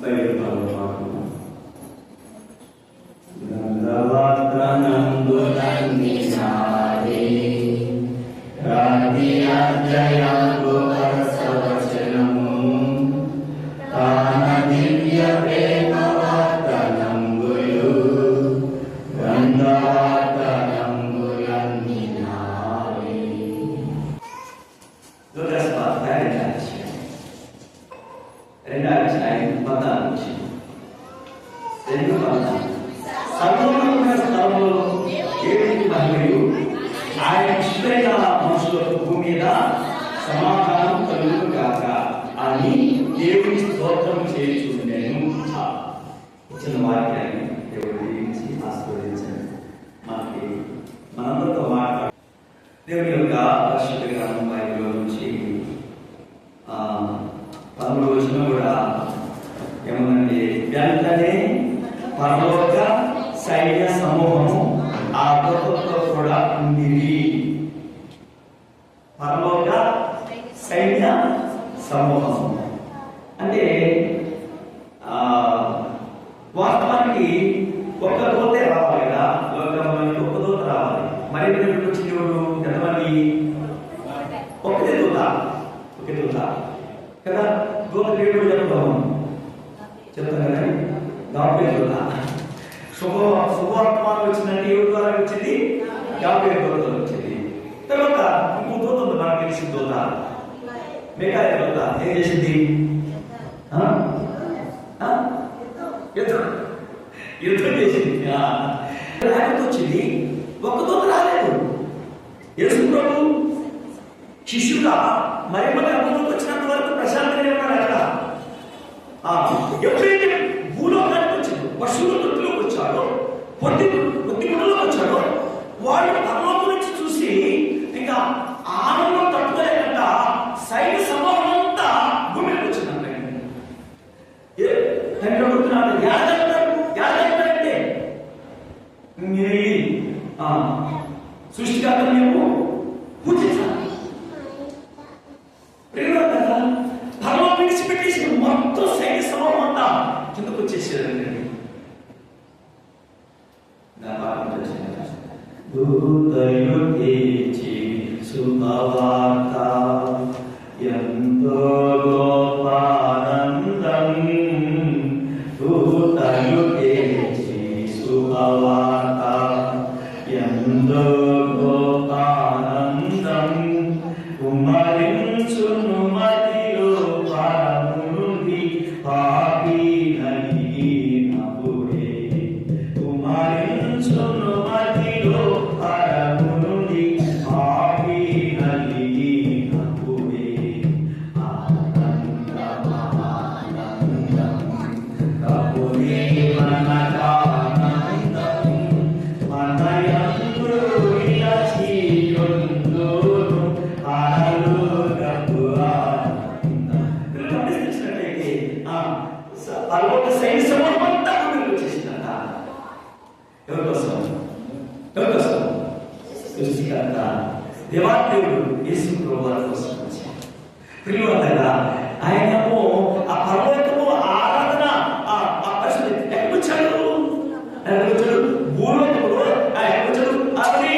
Bible పాఠము గ్రంథవత్రనంబులన్నీ నాదే రాతి అధ్యయము వరసవచనము తాన దివ్య ప్రేమ వార్తనంబులు గ్రంథవత్రనంబులన్నీ నాదే. సర్వోన్నతమైన స్థలంలో దేవునికి మహిమయు ఆయన ఇష్టమైన మనుషులకు భూమి మీద సమాధానం కలుగు కాక అని దేవుని స్తోత్రం చేయుచుండెను. ఇచ్చిన వాక్యాన్ని దేవుడు దీవించి ఆశీర్వదించండి. మనకి మనందరితో మాట్లాడు దేవుని యొక్క పరిశుద్ధ గ్రంథం బైబిల్లో నుంచి 13వ వచనం కూడా ఏమనండి, వెంటనే పరలోక సైన్య సమూహము ఆ దూతతో కూడా ఉండిరి. పరలోక సైన్య సమూహం అంటే వాస్తవానికి ఒక్క దూతే రావాలి కదా, లోకంలోకి ఒక్క దూత రావాలి. మరి వచ్చింది ఎంతమంది? ఒకే దూత కదా. దూత పేరు చెప్తాం కదా, గాబ్రియల్ దూత. శుభవర్తమానం వచ్చిందంటే ఎవరి ద్వారా వచ్చింది? గాబ్రియల్ దూత వచ్చింది. తర్వాత ఇంకో దూత ఉంది, మనకు తెలిసిన దూత మిఖాయేలు దూత. ఏం చేసింది? యుద్ధం చేసింది. ఆయనతో వచ్చింది, ఒక్క దూత రాలేదు. యేసు ప్రభు శిష్యుగా మరి అభివృద్ధి వచ్చినంత వరకు ప్రశాంతంగా ఉన్నారు అక్కడ. ఎప్పుడైతే భూలోకానికి వచ్చింది, పశువుల తొట్టిలోకి వచ్చాడో, పొద్దు గుడిలోకి వచ్చాడో, వాళ్ళు పరలోకం నుంచి చూసి ఇంకా ఆనందం తట్టుకోలేకంట సైన్య సమూహం అంతా భూమికి వచ్చిందంట. అడుగుతున్నాడు, యాదంటే సృష్టికర్త మేము పూజించాలి. పరలోకం విడిచిపెట్టేసి మొత్తం సైన్య సమూహం అంతా కిందకు వచ్చేసేదండి. దూతలు తెచ్చి శుభవార్త ఎంతో గోపానందం. దూతలు తెచ్చి శుభవార్త ఎంతో గోపానందం. కుమరించును మదిలో పరమునుంది పాపి నలిగినప్పుడే. కుమరించును మదిలో పరమునుంది పాపి నలిగినప్పుడే. ఆనందమానందం కపురే మనకానందం మనయందు నిలచియుండు పరలోక సైన్య సమూహం అంతా ముందుకు వచ్చేసిందంట. ఎవరి కోసం? సృష్టికర్త దేవాదేవుడు యేసు ప్రభువు వారి కోసం వచ్చాడు. ప్రియులారా, ఆయనము ఆ పరలోకము ఆరాధన ఆ పరిస్థితి ఎక్కడికి వచ్చాడు? భూలోకములో ఎక్కడికి వచ్చాడు? అది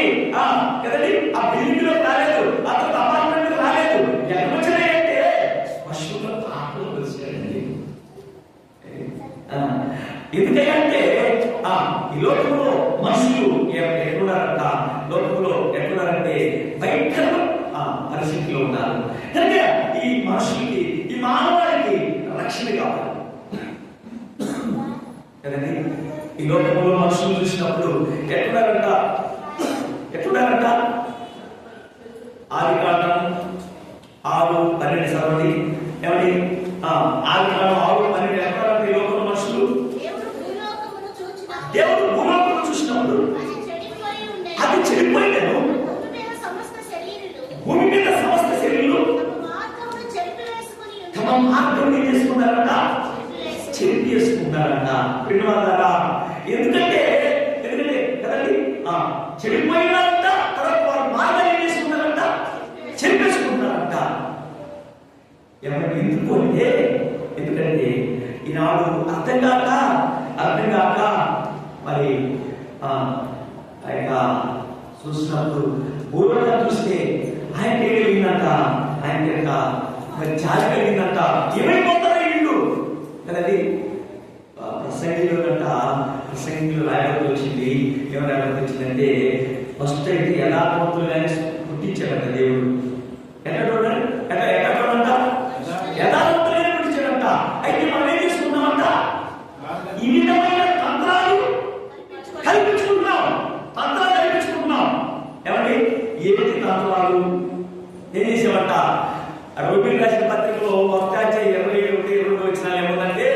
కదండి, ఆ బిల్డింగ్లో రాలేదు, అతను అపార్ట్మెంట్ రాలేదు. ఎక్కడికి వచ్చాడంటే పశువుల ఆటలు వచ్చాడండి. ఎందుకంటే ఈ లోకంలో మనుషులు ఎక్కడున్నారంట? లోకంలో ఎక్కడున్నారంటే భయంకర పరిస్థితిలో ఉన్నారు. కనుక ఈ మనుషులకి, ఈ మానవాళికి రక్షణ కావాలి కదండి. ఈ లోకంలో మనుషులు చూసినప్పుడు ఎక్కడున్నారంట? ఆదికాండం 6:12 చదవండి. ఏమని? ఆదికాండం 6:12 ఎక్కడున్నారంటే ఈ లోకంలో మనుషులు? దేవుడు భూలోకమును చూసినప్పుడు అది చెడిపోయిందను. భూమి మీద సమస్త శరీరులు తమ మార్గం ఏం చేసుకున్నారంట? చెరిపి చేసుకున్నారంట. పిల్లవాళ్ళారా, ఎందుకంటే కదండి, చెడిపోయినంత తర్వాత వారు మార్గం ఏం చేసుకున్నారంట? చెరిపేసుకున్నారంట. ఎవరు ఎందుకు అంటే, ఎందుకంటే ఈ ఈనాడు అర్థం కాక మరి ఆయన చూసినప్పుడు ఊరుగా చూస్తే ఆయన కలిగిందంట, ఆయన మరి జాలి కలిగిందంట. ఏమైపోతారో ఇల్లు కదండి. ప్రసంగిలో రాయబడి వచ్చింది. ఏమో రాయబడి వచ్చిందంటే ఫస్ట్ అయితే యథార్థవంతులుగా పుట్టించాడంట దేవుడు. ఎక్కడంట యథార్థవంతులైన పుట్టించాడంట. అయితే మనం ఏం చేసుకున్నామంట? ఈ విధమైన తంత్రాలు కల్పించుకుంటున్నాం. ఏమండి? ఏమిటి తంత్రాలు? ఏం చేసామంట? రోడ్డు రాసిన పత్రికలో 1:21 వచ్చిన ఏముందంటే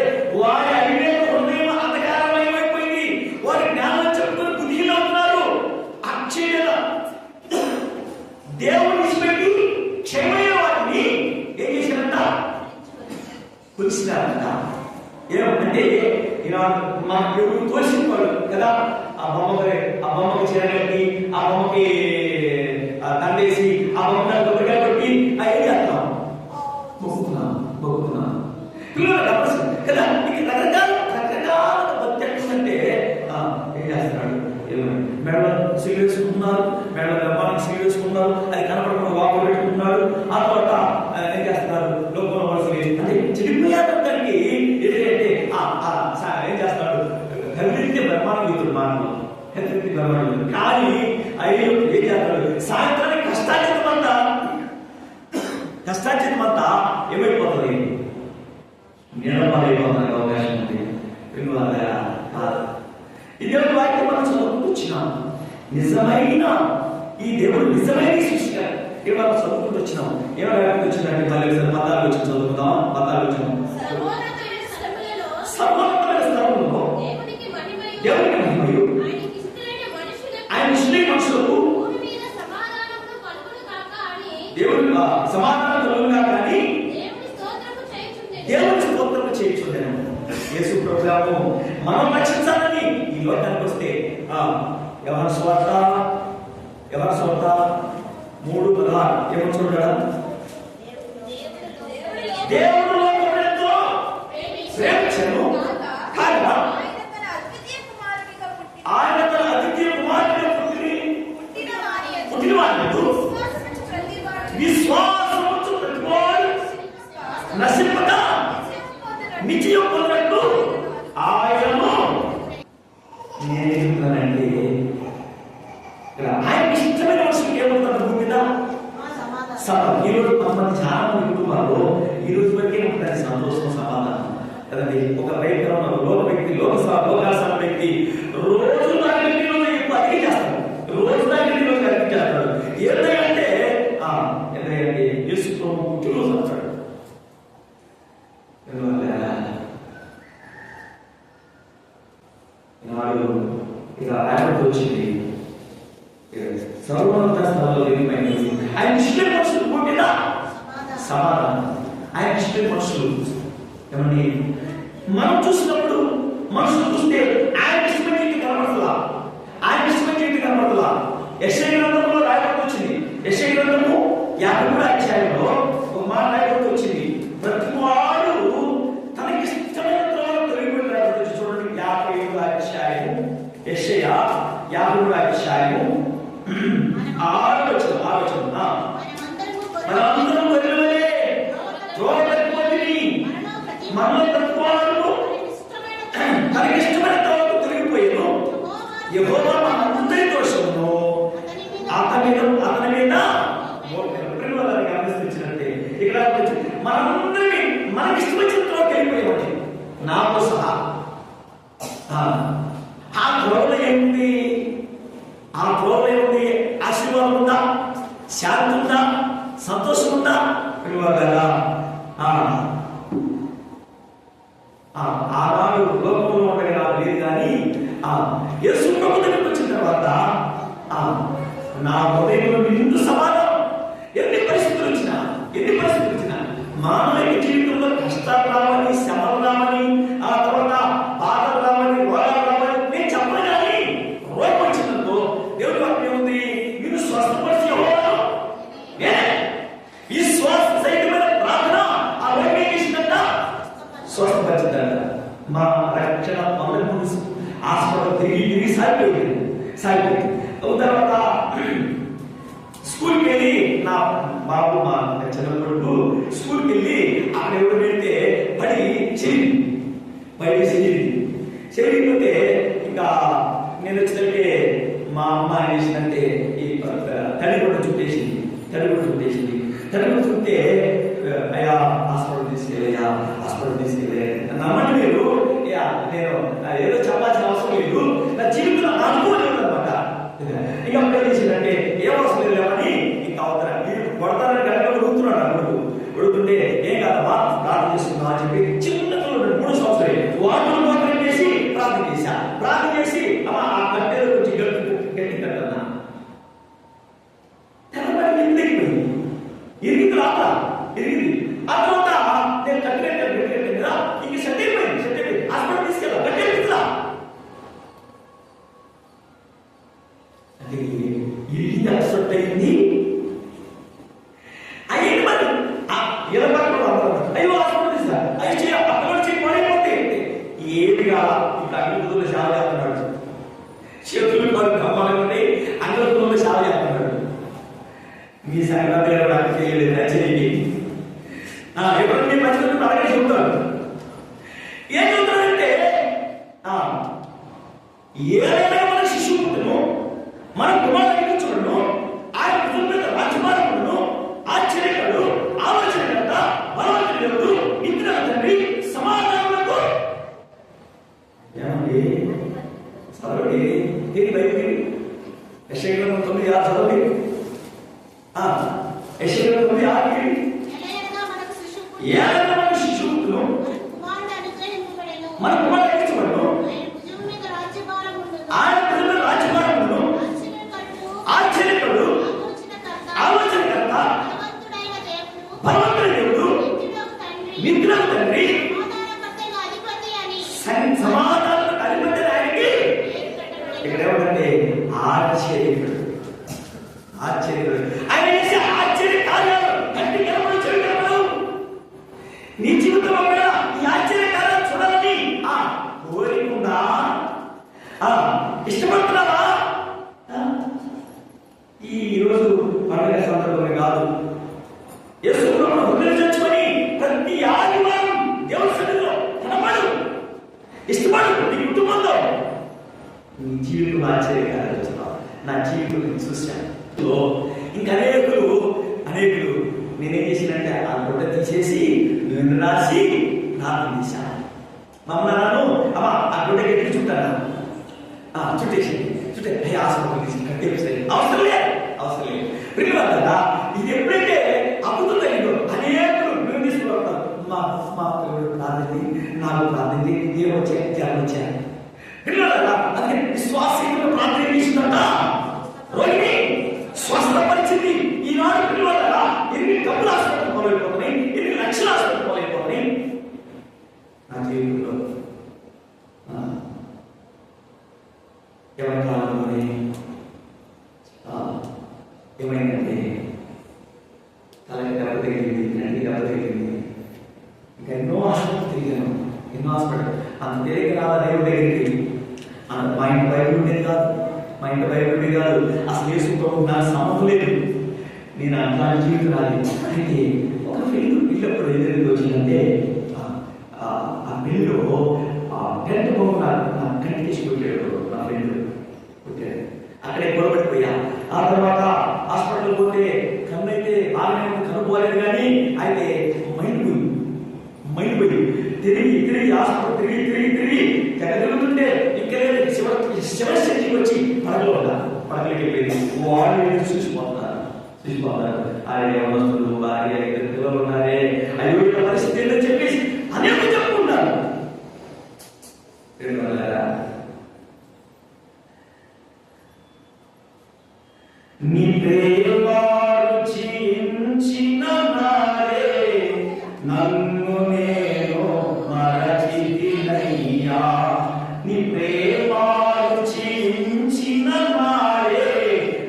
వారి అవివేక హృదయం అంధకారమయమైపోయింది, వారి జ్ఞానం చెప్పుకుని బుద్ధిలో ఉన్నారు. అక్షయ దేవుని విడిచిపెట్టి క్షయమైన వాటిని ఏం చేశారంట? కురిసినారంట. ఏమంటే మన ఎవరు తోసిపోయాడు కదా, ఆ బొమ్మకి చీరగట్టి, ఆ బొమ్మకి తండేసి, ఆ బొమ్మ కొబ్బరికాయ కొట్టి ఏం చేస్తాం? మొక్కుతున్నాం పిల్లలు కదా. మీకు రకరకాల భక్తి అంటే ఏం చేస్తున్నాడు? మేడలో సీల్ వేసుకుంటున్నారు, మేడలో బ్రహ్మానికి సీల్ వేసుకుంటున్నారు, అది కనపడకుండా వాకు పెట్టుకుంటున్నాడు. ఆ తర్వాత ఏం చేస్తున్నారు? లోపల వలసలు అంటే చెడిపోయారు. దానికి ఏంటంటే ఏం చేస్తాడు? హెల్త్ బ్రహ్మానికి యూతుడు మానవుడు, హెల్త్ బ్రహ్మాండు. కానీ అయ్యో ఏం చేస్తాడు? సాయంత్రానికి కష్టాచితమంతా ఏమైపోతుంది? నిలబడైపోతానికి అవకాశం ఉంది. ఇదే వాక్యం మనం చదువుకుంటూ వచ్చినాం. నిజమైన ఈ దేవుడు నిజమైన సృష్టిగా ఇవాళ చదువుకుంటూ వచ్చినాం. ఏమైనా వచ్చిందంటే మళ్ళీ పదాలు వచ్చి చదువుకుందాం. పదాలు వచ్చినాం. సర్వోన్నతమైన స్థలంలో దేవునికి మహిమయు ఆయన ఇష్టమైన మనుషులకు దేవుడు సమాధానం కలుగుగా కానీ దేవుని స్తోత్రము చేయించుండెను. యేసు ప్రభువు మనం రక్షించాలని ఈ లోకానికి వస్తే ఎవరి స్వార్థ 3:16 ఏమో చూడడం. దేవుడు లోకమునెంతో ప్రేమించెను కాగా ఆయన తన అద్వితీయ కుమారునిగా పుట్టిన వారిని విశ్వాసముంచు ప్రతివాడు నశింపక నిత్యం పొందినట్టు ఆయనను నేనండి. ఆయన ఇష్టమైన మనుషులకు ఏమవుతుంది? భూమి మీద ఈరోజు కొంతమంది చాలా కుటుంబాలు ఈ రోజు వరకే ఉంటుంది సంతోషం, సమాధానం కదండి. ఒక భయంకరమైన లోక వ్యక్తి, లోకాసన వ్యక్తి రోజు దాని ఎక్కువ అధిక చేస్తాడు, రోజు దాని అధిక చేస్తాడు. ఏంటంటే యేసు ప్రభు పుట్టినరోజు అంటాడు. నాడు ఇక ఆయన వచ్చింది సర్వోన్నత స్థలంలో ఆయన ఇష్టమైన మనుషులు పుట్టిన సమాధానం. ఆయన ఇష్టమైన మనుషులు ఏమండి? మనం చూసినప్పుడు మనుషులు చూస్తే ఆయన ఇష్టమైన జీవితం కనబడుతుందా? ఆయన ఇష్టమైన జీవితం కనబడుతుందా? యెషయా గ్రంథంలో రాయబడి వచ్చింది. యెషయా గ్రంథము 53వ అధ్యాయంలో ఒక మాట రాయబడి వచ్చింది. ప్రతి వాడు తనకి ఇష్టమైన త్రోవలో తొలగిపోయిన రాయబడి చూడండి. 57వ అధ్యాయము యెషయా 53వ అధ్యాయము 6వ వచనం. మనమందరం వదిలివలే త్రోవ తప్పిపోతిమి, మనలో ప్రతి వాడు తనకి ఇష్టమైన త్రోవలో తొలగిపోయాను. యెహోవా మనందరి దోషమును అతని మీద గమనించినట్టే ఇక్కడ మనందరినీ మనకి ఇష్టమైన త్రోవకి వెళ్ళిపోయామండి, నాతో సహా. ఆ త్రోవలో ఏముంది? ఆ త్రోవలో ఏముంది? ఆశీర్వాదం ఉందా? శాంతి ఉందా? సంతోషం ఉందా? పిలువగలరా? ఆనాడు లోకంలో ఉండగా లేదు. కానీ యేసు ప్రభు దగ్గరికి వచ్చిన తర్వాత నా హృదయంలో నిండు సమాధానం. ఎన్ని పరిస్థితులు వచ్చినా మానవ జీవితంలో కష్టాలు రావని, శ్రమలు రావని, ఆ తర్వాత బాధలు రావని, రోగాలు రావని నేను చెప్పను. కానీ రోగం వచ్చిందనుకో దేవుడి వాక్యం ఉంది, మీరు స్వస్థపరిచి ఈ శ్వాస సైతమైన ప్రార్థన ఆ రోగం ఏం చేసిందంట? స్వస్థపరిచిందంట. మా రక్షణ మొదటి హాస్పిటల్ తిరిగి సాగిపోయింది. తర్వాత స్కూల్కి వెళ్ళి నా బాబు మా చిన్న కొడుకు స్కూల్కి వెళ్ళి అక్కడ ఎవరు పెడితే పడి చెరిగిపోతే ఇంకా నేను వచ్చినట్టే మా అమ్మ ఏం చేసిందంటే ఈ తల్లి కూడా చుట్టేసింది. చుట్టే అయ్యా హాస్పిటల్ తీసుకెళ్ళే నమ్మండి మీరు. నేను ఏదో చెప్పాల్సిన అవసరం లేదు, నా జీవితంలో అనుకోలేదు అనమాట. ఇంకా అప్పుడు చేసిందంటే ఏం అవసరం లేవని ఇంకా అవుతారా మీరు కొడతారని కనుక ఉడుకుతుంటే ఏం కాదమ్మా ప్రార్థన చేసుకుందాం అని చెప్పి చిన్న 3 సంవత్సరాలు వాటిని ప్రార్థన చేసి అమ్మ ఆ కట్టెలు కొంచెం గట్టి కట్టన్నా ఇరిగింది రాత్ర ఇరిగింది. ఆ తర్వాత నేను కట్టినట్టు కదా ఇంక సెట్ అయిపోయింది హాస్పిటల్ తీసుకెళ్ళా కట్టేలా అంటే ఇల్లు అక్సెప్ట్ అయింది. అయ్యింది మరి ఇలా అయ్యో హాస్పిటల్ తీసా అయ్యి అక్కడ పడిపోతే ఏది కాదా ఇప్పుడు అగ్నిపుతులు సేవ చేస్తున్నాడు. చేతులు కమ్మాలంటే అగ్నిపుతులు సేవ చేస్తున్నాడు. మీ సంగతి నాకు చేయలేదు చేయండి. ఎప్పుడు మీ పరిస్థితులు అలాగే చెబుతారు. ఏం చెబుతారంటే ఏదైనా మన శిశువును మన కుమారుడు చూడను ఆయన కుటుంబ రాజమానములను ఆశ్చర్యకరుడు ఆలోచనకర్త బలవంతుడు ఇంద్ర తండ్రి సమాధానములకు ఏమండి చదవండి దీని బయటికి యెషయా 9 చదవండి. యెషయా 9 మనకు శిశువును మన కుమారుడు అనుగ్రహించబడును ఆయన భుజమున రాజ్యభారమును ఆశ్చర్యకరుడు ఆలోచనకర్త బలవంతుడైన దేవుడు నిద్రకు తండ్రి సమాధానకు అధిపతి ఆయనకి ఇక్కడ ఏమంటే ఆశ్చర్యకరుడు ఆయన చేసే ఆశ్చర్య కార్యాలు కంటి కనబడు చెవి కనబడు. నీ జీవితంలో కూడా ఈ ఆశ్చర్య కార్యాలు చూడాలని కోరిక ఉందా? ఇష్టపడుతున్నావా? ఈ రోజు పండుగ సందర్భమే కాదు, యేసు ప్రభువును హృదయం తెచ్చుకొని ప్రతి ఆదివారం దేవుని సన్నిధిలో కనబడు, ఇష్టపడు. నీ కుటుంబంలో నీ జీవితం ఆశ్చర్యకార్యాలు చూస్తున్నావు. నా జీవితం చూశాను. ఇంకా అనేకులు నేనేం చేసినంటే ఆ గుడ్డ తీసేసి నేను రాసి ప్రార్థన చేశాను. మా అమ్మ నాను అమ్మ ఆ గుడ్డ ఎట్లు చుట్టాను చుట్టేసి హాస్పిటల్ తీసి కట్టేసి అవసరం లేదు ప్రియులారా. ఇది ఎప్పుడైతే అద్భుతంగా అనేకులు మేము తీసుకున్నాం. మా పిల్లలు ప్రార్థన నాకు ప్రార్థన ఏమొచ్చాయి పిల్లలారా. అందుకే విశ్వాసంలో ప్రార్థన చేసిందంట రోగిని స్వస్థపరిచింది. ఈనాడు పిల్లలారా ఎన్ని డబ్బులు హాస్పిటల్ పోలైపోతున్నాయి, ఎన్ని లక్షల హాస్పిటల్ పోలైపోతున్నాయి. నా జీవితంలో ఎవరి కాలంలోనే ఏమైందంటే తలకి దెబ్బ తగిలింది, కంటి దెబ్బ తగిలింది. ఇంకా ఎన్నో హాస్పిటల్ తిరిగాను, అంత తేలిక రాదా దేవుడి దగ్గరికి. మా ఇంటి బయట ఉండేది కాదు, అసలు వేసుకుంటూ నాకు సంబంధం లేదు. నేను అట్లాంటి జీవితం రాదు. అయితే ఒక పెళ్ళి అప్పుడు ఏదైతే వచ్చిందంటే ఆ పెళ్ళిలో టెంట్ బొమ్మ నా కంటి తీసి కొట్టాడు. నా ఫ్రెండ్ కొట్టాడు, అక్కడే గొడవపడిపోయా. ఆ తర్వాత హాస్పిటల్ పోతే కన్ను అయితే బాగానే కనుక్కోలేదు, కానీ అయితే మైండ్ పోయి తిరిగి హాస్పిటల్ తిరిగి తిరుగుతుంటే ఇక్కడ శివశక్తికి వచ్చి పడగలకి వెళ్ళింది. వాళ్ళు చూసిపోతున్నారు. ఆయన వస్తువులు భార్య 2 పిల్లలు ఉన్నారే, అయ్యో పరిస్థితి ఏంటని చెప్పేసి అనేక చెప్పుకుంటారు. నీ ప్రేమ రుచించిన నాడే నన్ను నేను మరచితినయ్యా. నీ ప్రేమ రుచించిన నాడే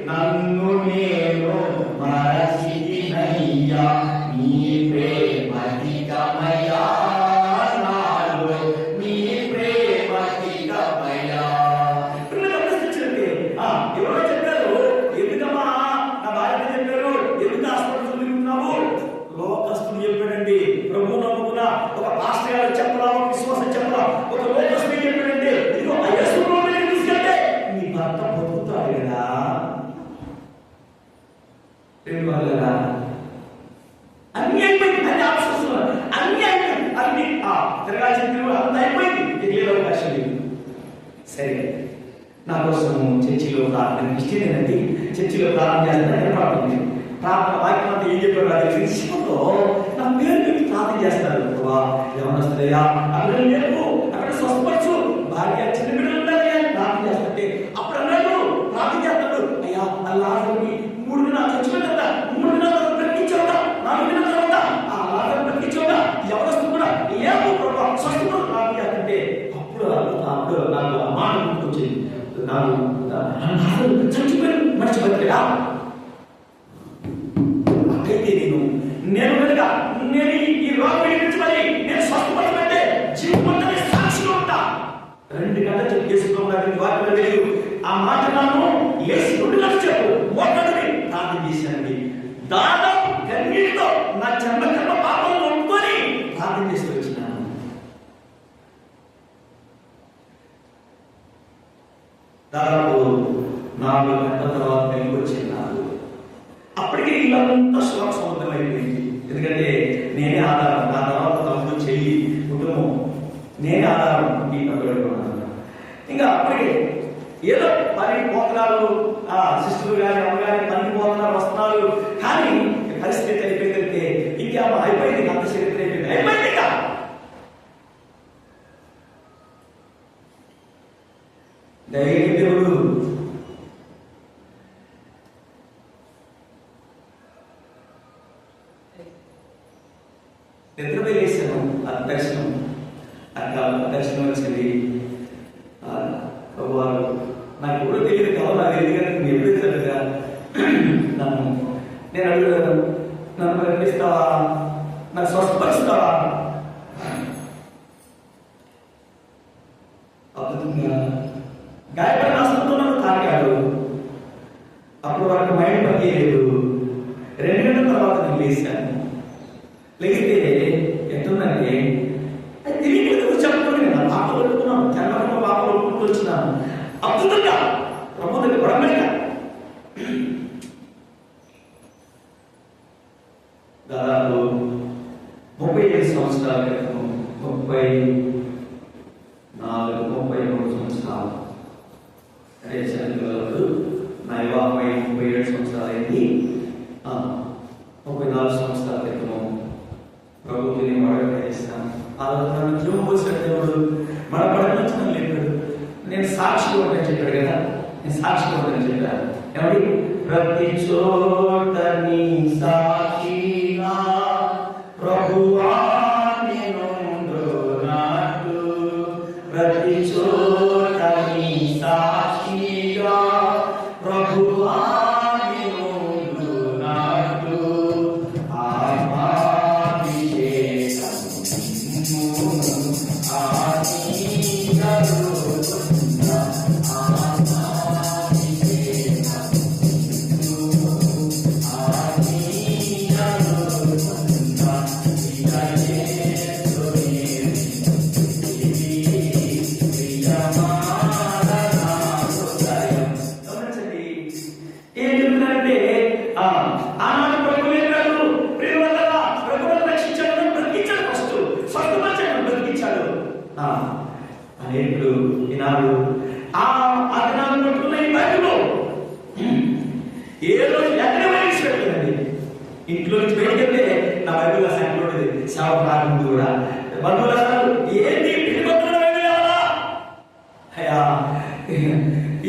నన్ను నేను మరచితినయ్యా. నీ ప్రేమ అధికమయ్యా నాలో వ్యాక్సిన్ అంత అయిపోయింది, తెలియదు అవకాశం లేదు. సరే, నా కోసం చర్చిలో ప్రార్థన ఇష్టమేనండి. చర్చిలో ప్రార్థన చేస్తాను, ప్రార్థన ప్రార్థన వాక్యం అంతా ఏం చెప్పారు నాకు విషయంలో నా పేరు పెట్టి ప్రార్థన చేస్తారు. యవనస్తులయ్యా అక్కడ లేవు, అక్కడ స్వస్థపరచు, భార్య చిన్న బిడ్డలు ఉండాలి అని ప్రార్థన చేస్తుంటే అప్పుడు అన్నాడు ప్రార్థన చేస్తాడు, అయ్యా అల్లాహని 3 దినాలు చచ్చిపోయిందా, 3 దినాలు బ్రతికించవుదా, 4 దినాల తర్వాత ఆ అల్లాహని బ్రతికించవుదా, యవనస్తు కూడా లేవు ప్రభావ స్వస్థపడు ప్రార్థన చేస్తుంటే అప్పుడు నాకు ఆ మాట గుర్తొచ్చింది. నాకు చచ్చిపోయిన మనిషి బతికా అయితే నేను కనుక నేను ఈ రోగం విడిపించమని నేను స్వస్థపడమంటే జీవితంలో సాక్షిగా ఉంటా. 2 గంటలు చేసుకున్నాను వాటిలో లేదు. ఆ మాట నాను లేచి 2 గంటలు చెప్పు ఒకటిని ప్రార్థన చేశానండి. దాదాపు కన్నీటితో నా జన్మ పాపం ఒప్పుకొని ప్రార్థన చేసి వచ్చినాను. దాదాపు 4 గంటల తర్వాత వెలుగు వచ్చింది నాకు. అప్పటికే ఇల్లంతా శోక సముద్రం అయిపోయింది. ఎందుకంటే నేనే ఆధారం, నా తర్వాత తమ్ముడు చెల్లి కుటుంబం నేనే ఆధారం ఈ పక్కడుకున్నాను. ఇంకా అప్పటికే ఏదో పని పోతనాలు సిస్టర్లు కానీ అమ్మ కానీ పని పోతనాలు వస్తున్నారు, కానీ పరిస్థితి అయిపోయిందంటే ఇంకా అయిపోయింది, అంత చరిత్ర అయిపోయింది ఇక. ధైర్యం దేవుడు నిద్రపై వేసాను. దర్శనం దర్శనం వచ్చింది. వారు నాకు ఎప్పుడో తెలియదు కావాలి, నాకు తెలియదు కానీ నేను ఎప్పుడైతే నేను అడుగుతాను, నన్ను కనిపిస్తావా, నాకు స్వస్థపరుస్తావా? అద్భుతంగా గాయపడిన అసలుతో నన్ను తాకాడు. అప్పుడు వారికి మైండ్ పని చేయలేదు. 2 గంటల తర్వాత నేను లేచాను. లేకపోతే ఎంతుందంటే అది తిరిగి చెప్పకుండా నా పాప పెట్టుకున్నాను, జన్మ పాప పెట్టుకుంటూ వచ్చినాను. అద్భుతంగా ప్రభు దగ్గర పడమనిగా దాదాపు 35 సంవత్సరాల క్రితం, 33 సంవత్సరాలు అదే చదువులు నా వివాహం 37 సంవత్సరాలు అయింది. 34 సంవత్సరాల క్రితము ప్రభుత్వం చేస్తాను. నన్ను జీవం పోసిన దేవుడు మన పడవచ్చిన లేపాడు. నేను సాక్షిగా ఉంటాను చెప్పాడు కదా, నేను సాక్షిగా ఉంటాను చెప్పాను. ఏమండి, ప్రతి చోట నీ సాక్షిగా ప్రభువా నేనుండునట్టు, ప్రతి చోట నీ సాక్షిగా ప్రభువా అనేకులు ఈనాడు ఆ దినాన్ని పట్టుకున్న ఈ బైబిల్ ఏ రోజు ఎక్కడ బయటికి పెట్టలేదండి. ఇంట్లో నుంచి బయటికి వెళ్తే నా బైబిల్ సంఖ్య ఉంటుంది. సేవ ప్రారంభం కూడా బంధువులు అన్నారు, ఏంటి పిలిపత్రుల బైబిల్ ఎవరా? అయ్యా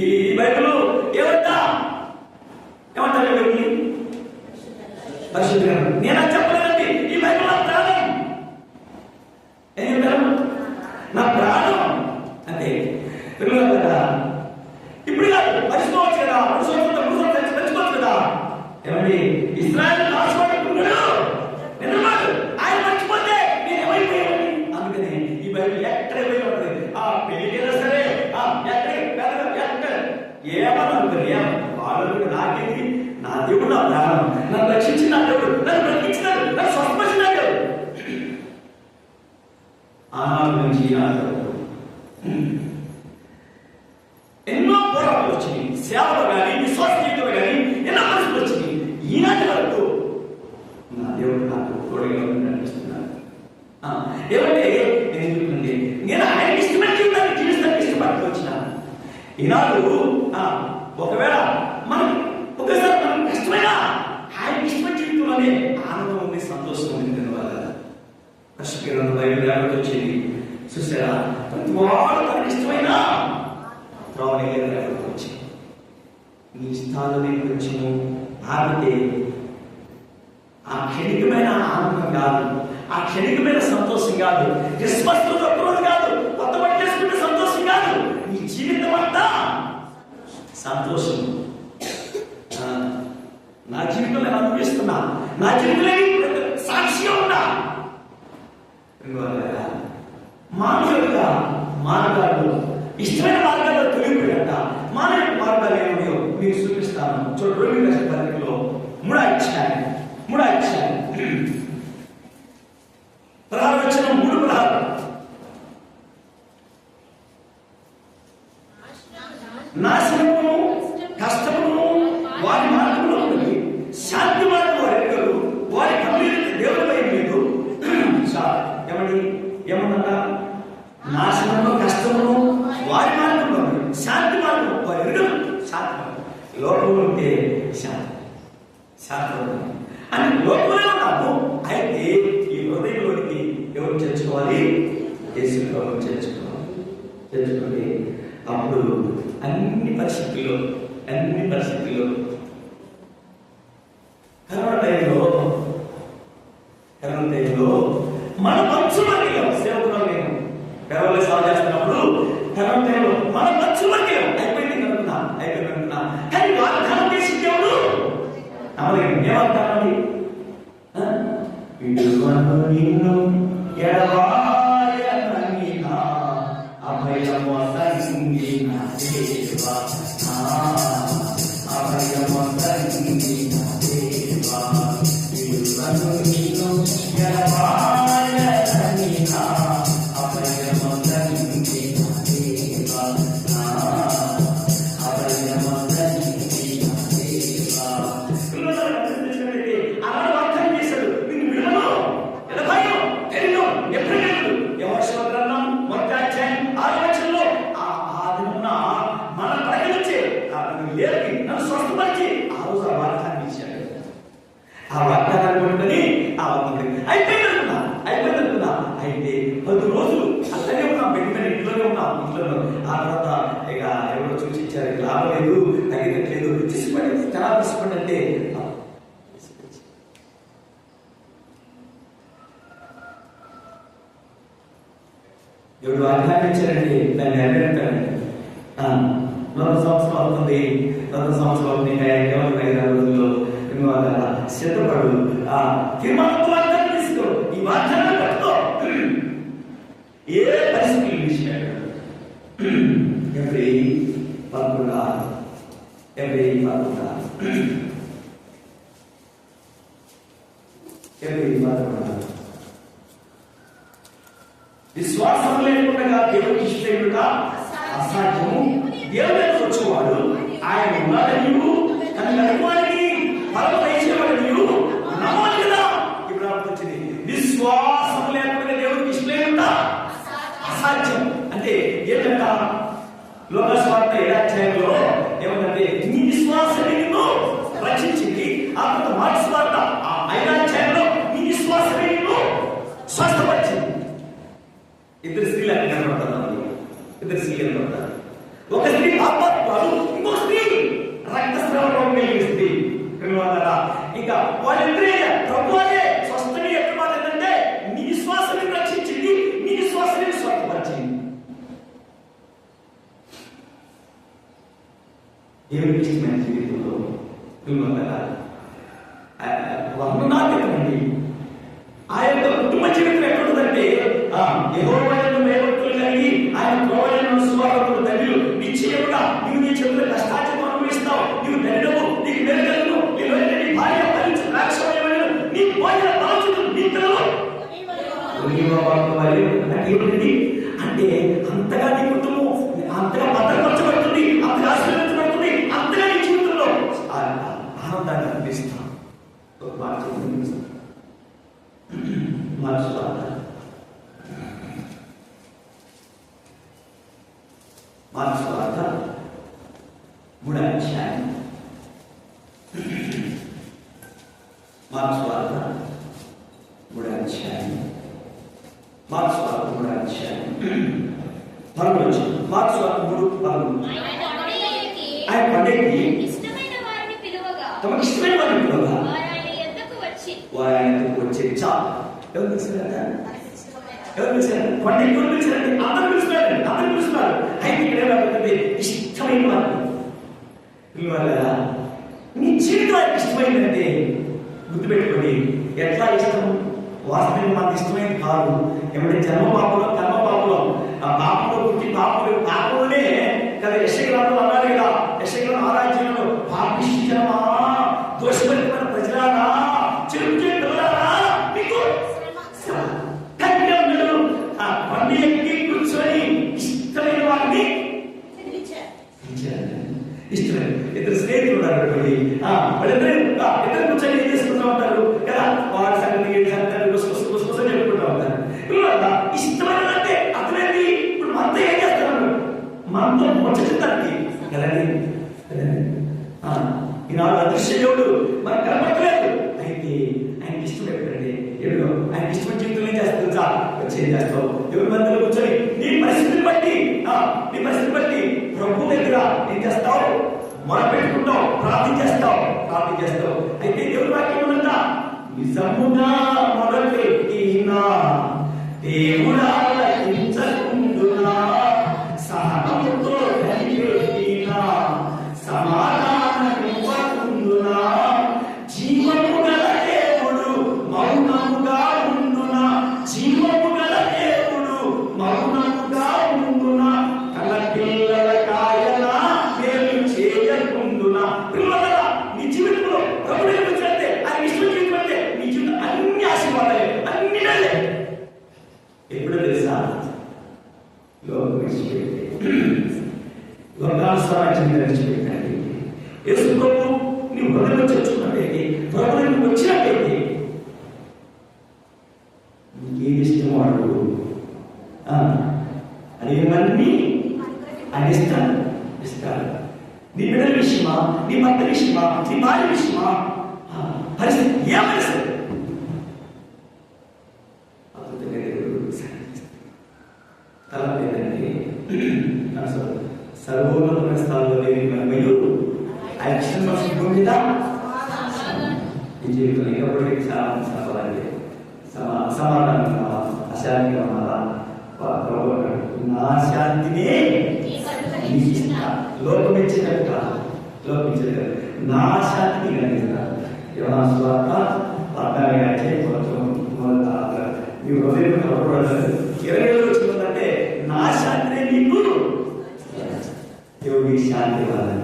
ఈ బైబిల్ ఏమంటారు బైబిల్ పరిశుద్ధ. నేను చెప్పలేదండి, ఈ బైబిల్ నా ప్రాణం. ఏం చెప్తాను? నా ప్రాణం అంటే పిల్లలు కదా. ఇప్పుడు కాదు, మర్చిపోవచ్చు కదా, 3 సంవత్సరాలు మర్చిపోవచ్చు కదా. ఏమండి, ఇశ్రాయేలు రాసుకోవడం ఆయన మర్చిపోతే నేను ఏమైపోయామని. అందుకని ఈ బైబిల్ ఎక్కడ పోయి ఉంటుంది. పెళ్లికైనా సరే ఏమన్నా వాళ్ళు నాకేంటి, నా దేవుడు నా ప్రాణం, నన్ను రక్షించిన దేవుడు, నన్ను బ్రతికించినాడు, నన్ను స్వస్థపరిచినాడు. ఆనాడు నుంచి ఎన్నో పోరాటాలు వచ్చినాయి, సేవలు కానీ విశ్వాస జీవితంలో కానీ ఎన్నో పరిస్థితులు వచ్చినాయి. ఈనాటి వరకు నా దేవుడు నాకు తోడుగా అనిపిస్తున్నాను. ఏమంటే నేను ఎందుకంటే ఈనాడు ఒకవేళ మనం ఒకసారి మనం కష్టమైనా ఆయన ఇష్టమైన జీవితంలోనే ఆనందం ఉంది, సంతోషం ఉంది. దీనివల్ల కష్టమైన బైబిల్ వచ్చింది చూసారా, ప్రతి వాడు తనకి ఇష్టమైన త్రోవని వచ్చి నీ ఇష్టాలు నేను వచ్చి ఆగితే ఆ క్షణికమైన ఆనందం కాదు, ఆ క్షణికమైన సంతోషం కాదు, క్రిస్మస్ రోజు కాదు, కొత్త బట్టలు వేసుకుంటే సంతోషం కాదు, నీ జీవితం అంతా సంతోషం. నా జీవితంలో నేను అనుభవిస్తున్నా, నా జీవితంలో సాక్షిగా ఉన్నా. మానవులుగా మార్గాలు ఇష్టమైన మార్గాల్లో తొలిగిపోయాక మానవ మార్గాలు ఏమో మీకు చూపిస్తాను. చూడండి, రోమిల పత్రికలో 3వ అధ్యాయం 3:16 నాశనమును కష్టమును వారి మార్గంలో ఉన్నది, శాంతి మార్గం వారి ఎక్కరు, వారి కమ్యూనిటీ దేవుడి భయం లేదు. ఏమన్నా నాశనము కష్టమును వారి మార్గంలో ఉన్నది, శాంతి మార్గం వారి ఎరుగరు. శాంతి మార్గం లోకంలో ఉంటే శాంతి అని లోకంలో ఉన్నాము. అయితే ఈ హృదయంలోనికి ఎవరు చేర్చుకోవాలి? యేసులో చేర్చుకోండి. అప్పుడు అన్ని పరిస్థితుల్లో కరోనా టైంలో మన మంచువర్గీయం సేవకులు నేను పేరవల్లి సేవ చేస్తున్నప్పుడు కరోనా టైంలో మన మంచువర్గీయం అయిపోయింది అనుకున్నా. కానీ వాగ్దానం చేసి దేవుడు ఏమంటారండి? నిన్ను ఎడబాయననినా అభయము సంగిన దేవా, అభయము సంగిన దేవా, నిన్ను ఎడబాయననినా అభయము సంగిన దేవా, అభయము సంగిన దేవా. నన్ను స్వస్థపరిచి ఆ రోజు ఆ వాగ్దానం ఇచ్చాడు. ఆ వాగ్దానాన్ని పట్టుకొని అయిపోయిందనుకున్నా. అయితే 10 రోజులు అట్లనే ఉన్నాం, ఇంట్లోనే ఉన్నాం. ఆ తర్వాత ఇక ఎవరో చూసి ఇచ్చారు, లాభం లేదు, తగ్గట్లేదు, తీసుకోండి, చాలా తీసుకోండి అంటే ఎవరు ఆజ్ఞాపించారండి, దాన్ని నెరవేర్తారండి. 100 సంవత్సరాలు అవుతుంది, 100 సంవత్సరాలు అవుతుంది. కేవలం 5 రోజుల్లో సిద్ధపడు, తీర్మానంతో వాగ్దానం తీసుకో, ఈ వాగ్దానాన్ని పట్టుకో. ఏ పరిస్థితులు విషయాలు Februari 14 విశ్వాసం లేకుండా దేవుడికి ఇష్టం అసాధ్యము. దేవుడు వచ్చేవాడు ఆయన ఉన్నాడని తన అనుమానికి ఫలం దయచేవాడు నీవు నమ్మాలి కదా. ఇప్పుడు వచ్చింది విశ్వాసం లేకుండా దేవుడికి ఇష్టం అసాధ్యం అంటే ఏంటంట? లోకస్వార్త 7వ అధ్యాయంలో ఏమంటే నీ విశ్వాసం నిన్ను రక్షించింది. ఆ తర్వాత మార్క్స్ స్వార్త 5వ అధ్యాయంలో నీ విశ్వాసం నిన్ను స్వస్థపరిచింది. ఇద్దరు స్త్రీలు అక్కడ కనబడతారు. ఒక స్త్రీ పాపాత్మురాలు, ఇంకో స్త్రీ రక్తస్రావ రోగం కలిగిన స్త్రీ. ఇంకా వాళ్ళిద్దరే ప్రభువే స్వస్థని ఎక్కడ మాట ఏంటంటే నీ విశ్వాసాన్ని రక్షించింది, నీ విశ్వాసాన్ని స్వస్థపరిచింది. దేవుడికి ఇష్టమైన జీవితంలో వర్ణనాత్మకమండి. ఆ యొక్క కుటుంబ జీవితం ఎక్కడుందంటే యెహోవాను భయభక్తులు కలిగి ఆయన త్రోవలను సువార్తను ధన్యులు. నిశ్చయముగా నీవు నీ చేతుల కష్టార్జితం అనుభవిస్తావు. నీవు ధన్యుడవు, నీకు మెరుగలను, నీ భార్య ఫలించు ద్రాక్షవల్లివలెను, నీ భోజన పరచులు నీ పిల్లలు ఏమిటి అంటే అంతగా నీ కుటుంబం అంతగా భద్రపరచబడుతుంది, అంతగా ఆశీర్వదించబడుతుంది, అంతగా నీ జీవితంలో ఆనందాన్ని అనిపిస్తాం. మార్క్స్ వార్త 3వ అధ్యాయం మార్క్స్ వార్త 3వ అధ్యాయం మార్క్స్ వార్త 3వ అధ్యాయం 12వ వచనం. మార్క్స్ వార్త 3:12. ఆయన పండేకి తమకు ఇష్టమైన వారిని పిలువగా వారు ఆయన యొద్దకు వచ్చి చాలు. ఎవరు పిలిచారు? పండేకి ఎవరు పిలిచారంటే అందరూ పిలుస్తున్నారు. అయితే ఇక్కడ ఏమంటుంది? ఇష్టమైన వారిని పిలువగా. నీ జీవితం ఆయనకి ఇష్టమైందంటే గుర్తుపెట్టుకోండి. ఎట్లా ఇష్టం? వాస్తవంగా మనకు ఇష్టమైంది కాదు. ఏమంటే జన్మ పాపంలో కర్మ పాపంలో ఆ పాపంలో పుట్టి పాపంలోనే కదా యెషయా అన్నాడు కదా, యెషయా ఆరాధ్యంలో పాపిష్ఠమా దోషపరిచిన ప్రజలారా చెరుకు పిల్లలారా మీకు ఉన్నాడు. ఆ బండి ఎక్కి కూర్చొని ఇష్టమైన వారిని ఇష్టమైన ఇద్దరు స్నేహితులు ఉన్నారు. వాళ్ళిద్దరు కూర్చొని ఏం చేసుకుంటూ ఉంటారు కదా, వాడి సంగతి ఏడు సంగతి చెప్పుకుంటూ ఉంటారు. ఇష్టమైనదంటే అతనేది ఇప్పుడు మనతో ఏం చేస్తున్నారు? మనతో ముచ్చటానికి కదండి. ఈనాడు అదృశ్యదేవుడు మనకు కనపడలేదు. అయితే ఆయనకి ఇష్టం ఎప్పుడండి? ఎవరు ఆయనకి ఇష్టమైన జీవితం ఏం చేస్తారు? వచ్చేం చేస్తావు? ఎవరి మధ్యలో కూర్చొని నీ పరిస్థితిని బట్టి ప్రభు దగ్గర ఏం చేస్తావు? మొరపెట్టుకుంటావు, ప్రార్థించేస్తావు. అయితే దేవుడి వాక్యం ఉందంట, నిజముగా మొరపెట్టినా దేవుడా ఆలకించకుండునా, సహనముతో కనిపెట్టినా సమాధానమివ్వకుండునా, జీవము గల దేవుడు మౌనముగా ఉండునా, కల పిల్లల కాయన మేలు చేయకుండునా. పిల్లల నీ జీవితంలో ప్రభువు ఏమిటంటే ఆయన ఇష్టం జీవితం అంటే నీ జీవితం అన్ని ఆశీర్వాదాలే, అన్ని నెలలే. ఎప్పుడో తెలుసా? లోకానుసారం విడిచిపెట్టినట్టు యేసు ప్రభు నీ హృదయంలో చేర్చుకున్నట్టయితే, ప్రభు నీకు వచ్చినట్టయితే నీకేది ఇష్టమో అడుగు. అదేమన్నీ ఆయన ఇస్తాడు. నీ బిడ్డల విషయమా, నీ భర్త విషయమా, నీ భార్య విషయమా, పరిస్థితి ఏమైనా సరే తలపేదండి. సర్వోన్నతమైన స్థానంలో మీరు ఆయన ఇష్టం భూమి మీద ఈ జీవితం ఎప్పటికీ చాలా సమాధానం అశాంతిగా ఉన్నారా? నా శాంతినే లోపమించేది కాదు, నా శాంతిని కలిగిన యోహాను సువార్త 14వ అధ్యాయం మీ హృదయం కలపబడలేదు 20 వచ్చిందంటే నా శాంతినే నీకు. దేవుడికి శాంతి ఇవ్వాలి,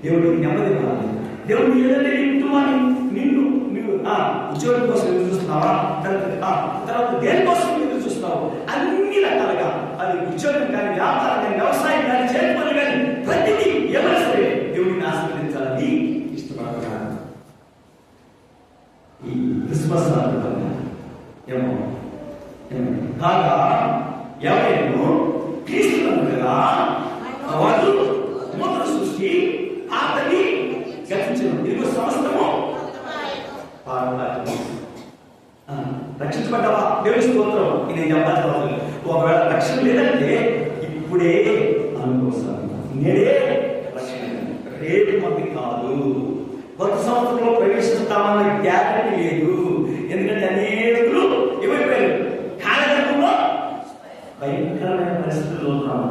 దేవుడికి నెమ్మది ఇవ్వాలి. దేవుడు ఏదంటే నీ కుటుంబాన్ని నిన్ను ఉద్యోగం కోసం ఎదురు చూస్తున్నావా? తర్వాత దేనికోసం ఎదురు చూస్తున్నావు? అన్ని రకాలుగా, అది ఉద్యోగం కానీ, వ్యాపారం కానీ, వ్యవసాయం కానీ, చేరుకోలు కానీ, ప్రతిదీ ఏమైనా సరే దేవుడిని ఆశీర్వదించాలని ఇష్టపడతాను. ఈ క్రిస్మస్ ఏమో కాగా ఎవరైనా క్రీస్తుగా వాడు నూతన సృష్టి అతని గతించను. ఇదిగో సమస్తము రక్షించబడ్డావా? దేవుని స్తోత్రం. ఇది చెప్పాల్సిన అవసరం. ఒకవేళ రక్షణ లేదంటే ఇప్పుడే అనుకోసాను, నేడే రక్షణ, రేపు మంది కాదు. కొత్త సంవత్సరంలో ప్రవేశిస్తామన్న గ్యారెంటీ లేదు. ఎందుకంటే అనేకులు ఏమైపోయారు? కాలగర్భంలో భయంకరమైన పరిస్థితుల్లో ఉన్నాము.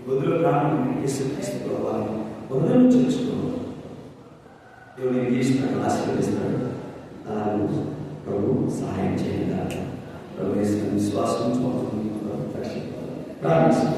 వదిలో ప్రాణం తీసుకోవాలి, వదిలో చూసుకోవాలి. దేవుడు ఏం చేసినాడు? ఆశీర్వదిస్తాడు. అలాగే ప్రభు సహాయం చేయాలి. ప్రభు విశ్వాసం ప్రార్థిస్తాం.